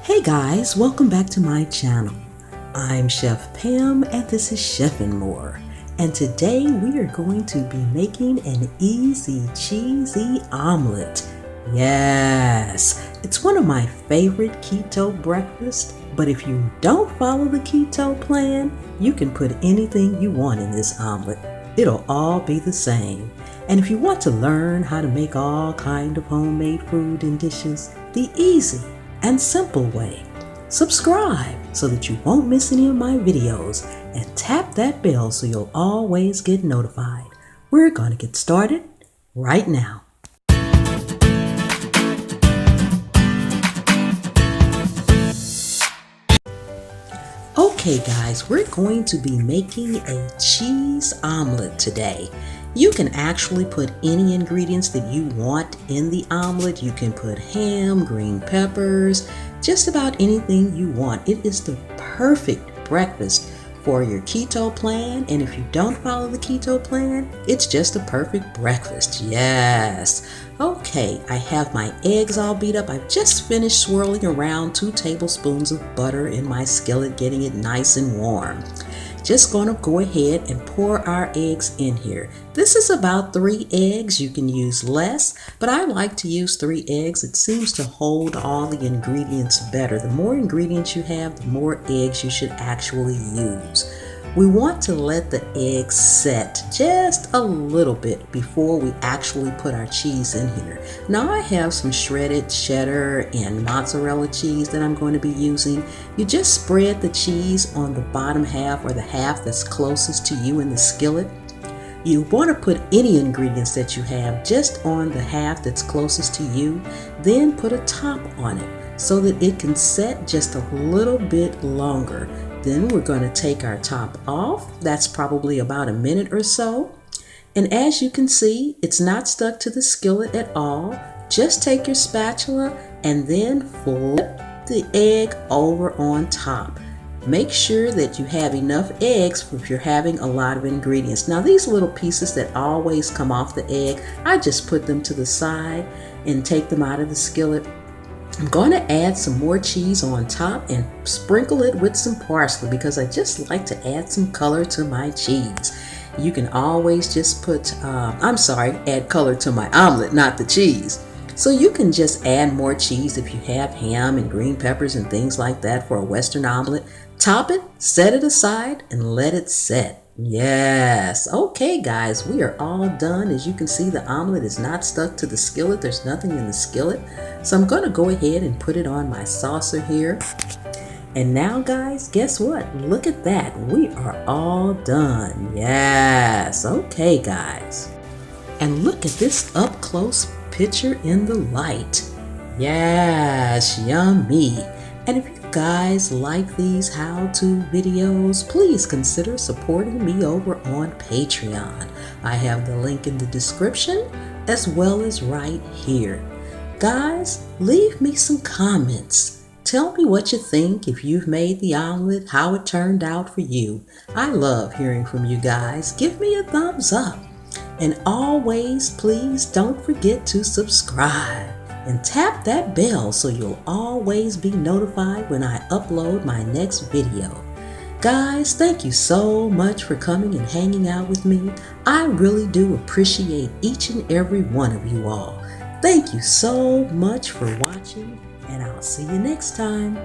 Hey guys, welcome back to my channel. I'm Chef Pam and this is Chef and More. And today we are going to be making an easy cheesy omelet. Yes, it's one of my favorite keto breakfasts, but if you don't follow the keto plan, you can put anything you want in this omelet. It'll all be the same. And if you want to learn how to make all kind of homemade food and dishes the easy and simple way, subscribe so that you won't miss any of my videos and tap that bell so you'll always get notified. We're going to get started right now. Okay guys, we're going to be making a cheese omelet today. You can actually put any ingredients that you want in the omelet. You can put ham, green peppers, just about anything you want. It is the perfect breakfast for your keto plan, and if you don't follow the keto plan, it's just a perfect breakfast. Yes. Okay, I have my eggs all beat up. I've just finished swirling around 2 tablespoons of butter in my skillet, getting it nice and warm. Just gonna go ahead and pour our eggs in here. This is about 3 eggs. You can use less, but I like to use 3 eggs. It seems to hold all the ingredients better. The more ingredients you have, the more eggs you should actually use. We want to let the eggs set just a little bit before we actually put our cheese in here. Now I have some shredded cheddar and mozzarella cheese that I'm going to be using. You just spread the cheese on the bottom half, or the half that's closest to you in the skillet. You want to put any ingredients that you have just on the half that's closest to you, then put a top on it so that it can set just a little bit longer. Then we're going to take our top off. That's probably about a minute or so. And as you can see, it's not stuck to the skillet at all. Just take your spatula and then flip the egg over on top. Make sure that you have enough eggs if you're having a lot of ingredients. Now these little pieces that always come off the egg, I just put them to the side and take them out of the skillet. I'm going to add some more cheese on top and sprinkle it with some parsley because I just like to add some color to my cheese. You can always just put, add color to my omelet, not the cheese. So you can just add more cheese if you have ham and green peppers and things like that for a Western omelet. Top it, set it aside, and let it set. Yes. Okay guys, we are all done. As you can see, the omelet is not stuck to the skillet. There's nothing in the skillet. So I'm going to go ahead and put it on my saucer here. And now guys, guess what? Look at that. We are all done. Yes. Okay guys. And look at this up close picture in the light. Yes, yummy. And if you guys like these how-to videos, please consider supporting me over on Patreon. I have the link in the description as well as right here. Guys, leave me some comments. Tell me what you think, if you've made the omelet, how it turned out for you. I love hearing from you guys. Give me a thumbs up. And always, please don't forget to subscribe. And tap that bell so you'll always be notified when I upload my next video. Guys, thank you so much for coming and hanging out with me. I really do appreciate each and every one of you all. Thank you so much for watching, and I'll see you next time.